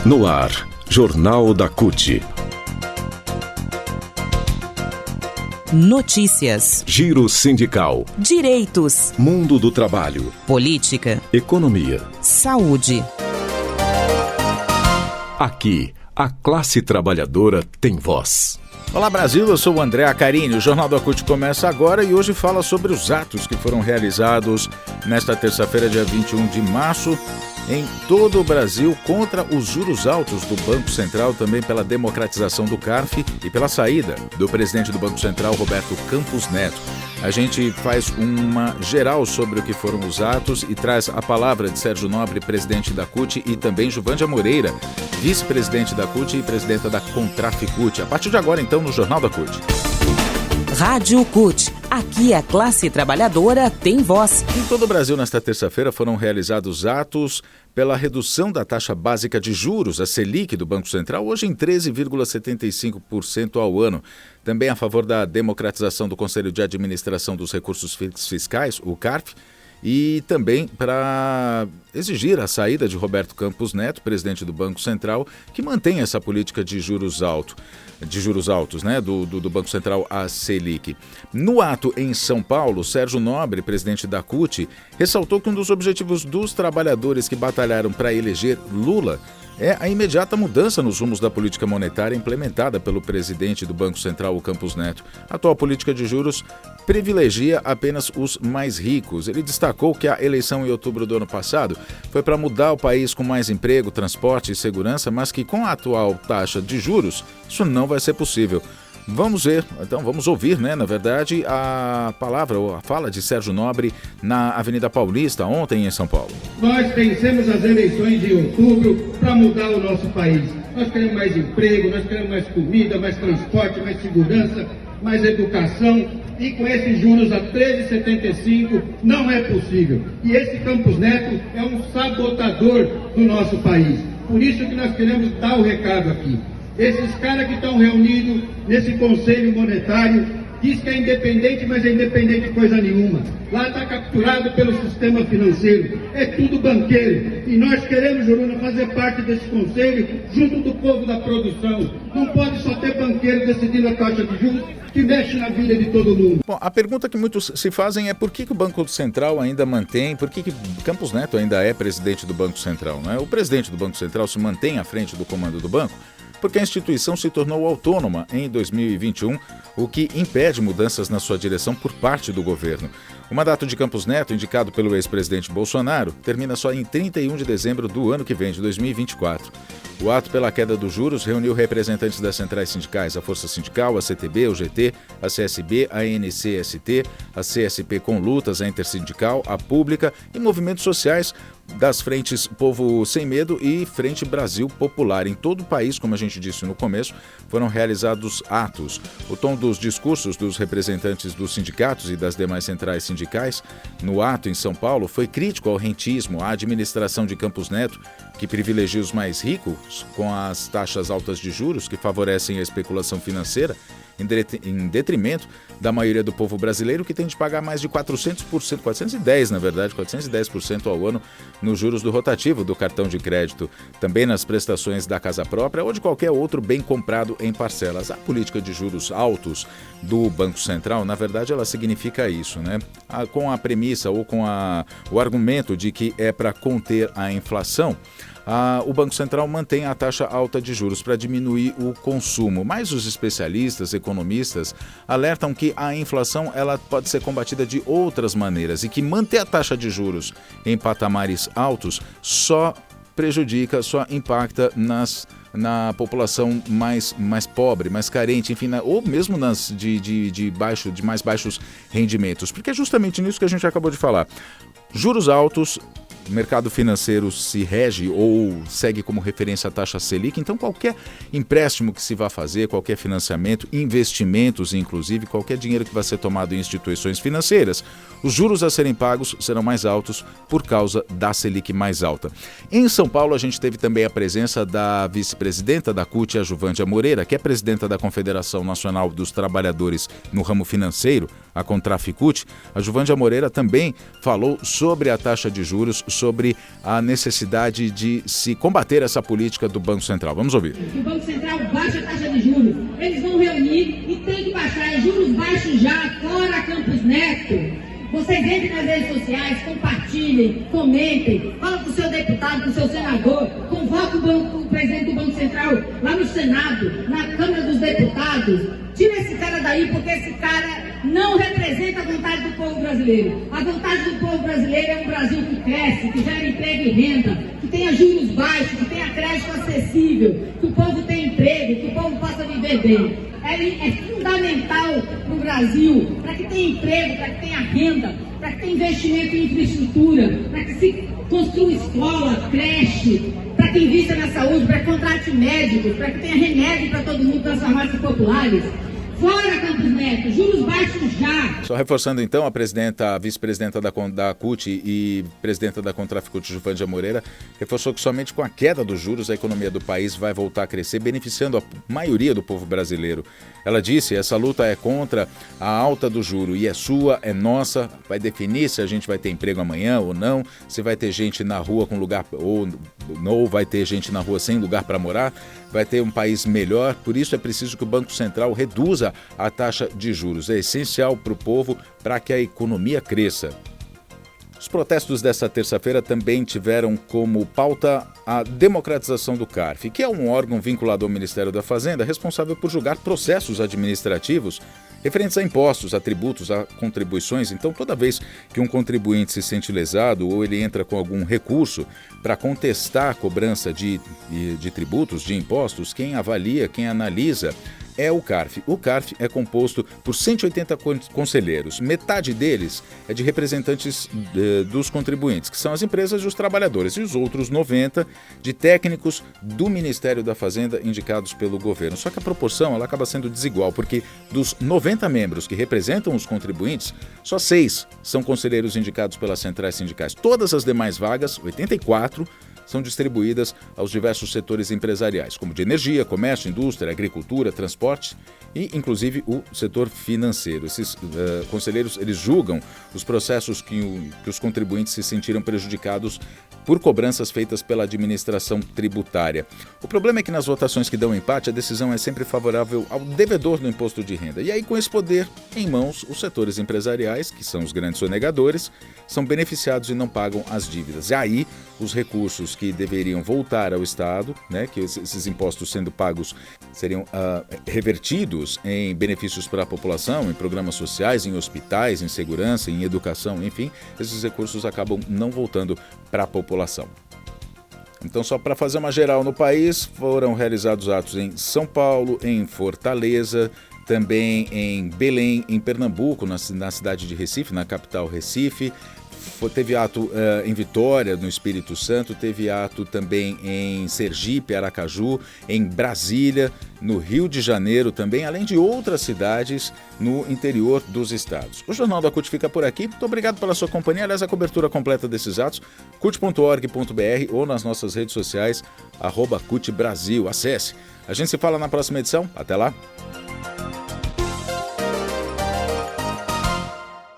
No ar, Jornal da CUT. Notícias, Giro sindical, direitos, mundo do trabalho, política, economia. saúde. Aqui, a classe trabalhadora tem voz. Olá Brasil, eu sou o André Acarini. O Jornal da CUT começa agora e hoje fala sobre os atos que foram realizados nesta terça-feira, dia 21 de março, em todo o Brasil contra os juros altos do Banco Central, também pela democratização do CARF e pela saída do presidente do Banco Central, Roberto Campos Neto. A gente faz uma geral sobre o que foram os atos e traz a palavra de Sérgio Nobre, presidente da CUT, e também Juvândia Moreira, vice-presidente da CUT e presidenta da Contraficut. A partir de agora, então, no Jornal da CUT. Rádio CUT. Aqui a classe trabalhadora tem voz. Em todo o Brasil, nesta terça-feira, foram realizados atos pela redução da taxa básica de juros, a Selic, do Banco Central, hoje em 13,75% ao ano. Também a favor da democratização do Conselho de Administração dos Recursos Fiscais, o CARF, e também para exigir a saída de Roberto Campos Neto, presidente do Banco Central, que mantém essa política de juros altos, né, do Banco Central, a Selic. No ato em São Paulo, Sérgio Nobre, presidente da CUT, ressaltou que um dos objetivos dos trabalhadores que batalharam para eleger Lula é a imediata mudança nos rumos da política monetária implementada pelo presidente do Banco Central, o Campos Neto. A atual política de juros privilegia apenas os mais ricos. Ele destacou que a eleição em outubro do ano passado foi para mudar o país com mais emprego, transporte e segurança, mas que com a atual taxa de juros, isso não vai ser possível. Vamos ouvir, na verdade, a fala de Sérgio Nobre na Avenida Paulista, ontem em São Paulo. Nós vencemos as eleições de outubro para mudar o nosso país. Nós queremos mais emprego, nós queremos mais comida, mais transporte, mais segurança, mais educação. E com esses juros a 13,75 não é possível. E esse Campos Neto é um sabotador do nosso país. Por isso que nós queremos dar o recado aqui. Esses caras que estão reunidos nesse Conselho Monetário diz que é independente, mas é independente de coisa nenhuma. Lá está capturado pelo sistema financeiro. É tudo banqueiro. E nós queremos, Joruna, fazer parte desse conselho junto do povo da produção. Não pode só ter banqueiro decidindo a taxa de juros que mexe na vida de todo mundo. Bom, a pergunta que muitos se fazem é por que o Banco Central ainda mantém, por que Campos Neto ainda é presidente do Banco Central, não é? O presidente do Banco Central se mantém à frente do comando do banco porque a instituição se tornou autônoma em 2021, o que impede mudanças na sua direção por parte do governo. O mandato de Campos Neto, indicado pelo ex-presidente Bolsonaro, termina só em 31 de dezembro do ano que vem, de 2024. O ato pela queda dos juros reuniu representantes das centrais sindicais, a Força Sindical, a CTB, o GT, a CSB, a NCST, a CSP com Lutas, a Intersindical, a Pública e movimentos sociais das frentes Povo Sem Medo e Frente Brasil Popular. Em todo o país, como a gente disse no começo, foram realizados atos. O tom dos discursos dos representantes dos sindicatos e das demais centrais sindicais no ato em São Paulo foi crítico ao rentismo, à administração de Campos Neto, que privilegia os mais ricos com as taxas altas de juros que favorecem a especulação financeira, em detrimento da maioria do povo brasileiro, que tem de pagar mais de 400%, 410% ao ano nos juros do rotativo do cartão de crédito, também nas prestações da casa própria ou de qualquer outro bem comprado em parcelas. A política de juros altos do Banco Central, na verdade, ela significa isso, né? Com a premissa ou com o argumento de que é para conter a inflação, o Banco Central mantém a taxa alta de juros para diminuir o consumo, mas os especialistas, economistas, alertam que a inflação ela pode ser combatida de outras maneiras e que manter a taxa de juros em patamares altos só prejudica, só impacta na população mais pobre, mais carente, enfim, ou mesmo nas de mais baixos rendimentos, porque é justamente nisso que a gente acabou de falar. Juros altos, o mercado financeiro se rege ou segue como referência a taxa Selic, então qualquer empréstimo que se vá fazer, qualquer financiamento, investimentos inclusive, qualquer dinheiro que vai ser tomado em instituições financeiras, os juros a serem pagos serão mais altos por causa da Selic mais alta. Em São Paulo a gente teve também a presença da vice-presidenta da CUT, a Juvândia Moreira, que é presidenta da Confederação Nacional dos Trabalhadores no Ramo Financeiro, a Contraficute, a Juvândia Moreira também falou sobre a taxa de juros, sobre a necessidade de se combater essa política do Banco Central. Vamos ouvir. O Banco Central baixa a taxa de juros. Eles vão reunir e tem que baixar. Juros baixos já, fora Campos Neto. Vocês entrem nas redes sociais, compartilhem, comentem, fala com o seu deputado, com o seu senador, convoca o presidente do Banco Central lá no Senado, na Câmara dos Deputados. Tira esse cara daí, porque esse cara não representa a vontade do povo brasileiro. A vontade do povo brasileiro é um Brasil que cresce, que gera emprego e renda, que tenha juros baixos, que tenha crédito acessível, que o povo tenha emprego, que o povo possa viver bem. É fundamental para o Brasil, para que tenha emprego, para que tenha renda, para que tenha investimento em infraestrutura, para que se construa escola, creche, para que invista na saúde, para que contrate médicos, para que tenha remédio para todo mundo das farmácias populares. Fora Campos Neto, juros baixos já. Só reforçando então, a vice-presidenta da CUT e presidenta da Contraficute, Juvândia Moreira, reforçou que somente com a queda dos juros a economia do país vai voltar a crescer, beneficiando a maioria do povo brasileiro. Ela disse, essa luta é contra a alta do juro e é sua, é nossa, vai definir se a gente vai ter emprego amanhã ou não, se vai ter gente na rua com lugar ou não vai ter gente na rua sem lugar para morar, vai ter um país melhor, por isso é preciso que o Banco Central reduza a taxa de juros. É essencial para o povo para que a economia cresça. Os protestos desta terça-feira também tiveram como pauta a democratização do CARF, que é um órgão vinculado ao Ministério da Fazenda responsável por julgar processos administrativos referentes a impostos, a tributos, a contribuições. Então, toda vez que um contribuinte se sente lesado ou ele entra com algum recurso para contestar a cobrança de tributos, de impostos, quem avalia, quem analisa é o CARF. O CARF é composto por 180 conselheiros. Metade deles é de representantes dos contribuintes, que são as empresas e os trabalhadores, e os outros 90 de técnicos do Ministério da Fazenda indicados pelo governo. Só que a proporção ela acaba sendo desigual, porque dos 90 membros que representam os contribuintes, só 6 são conselheiros indicados pelas centrais sindicais. Todas as demais vagas, 84, são distribuídas aos diversos setores empresariais, como de energia, comércio, indústria, agricultura, transporte e, inclusive, o setor financeiro. Esses conselheiros, eles julgam os processos que os contribuintes se sentiram prejudicados por cobranças feitas pela administração tributária. O problema é que nas votações que dão empate, a decisão é sempre favorável ao devedor do imposto de renda. E aí, com esse poder em mãos, os setores empresariais, que são os grandes sonegadores, são beneficiados e não pagam as dívidas. E aí, os recursos que deveriam voltar ao Estado, né, que esses impostos sendo pagos seriam revertidos em benefícios para a população, em programas sociais, em hospitais, em segurança, em educação, enfim, esses recursos acabam não voltando para a população. Então, só para fazer uma geral no país, foram realizados atos em São Paulo, em Fortaleza, também em Belém, em Pernambuco, na cidade de Recife, na capital Recife. Teve ato em Vitória, no Espírito Santo, teve ato também em Sergipe, Aracaju, em Brasília, no Rio de Janeiro também, além de outras cidades no interior dos estados. O Jornal da CUT fica por aqui. Muito obrigado pela sua companhia. Aliás, a cobertura completa desses atos, cut.org.br ou nas nossas redes sociais, @CUTBrasil. Acesse. A gente se fala na próxima edição. Até lá.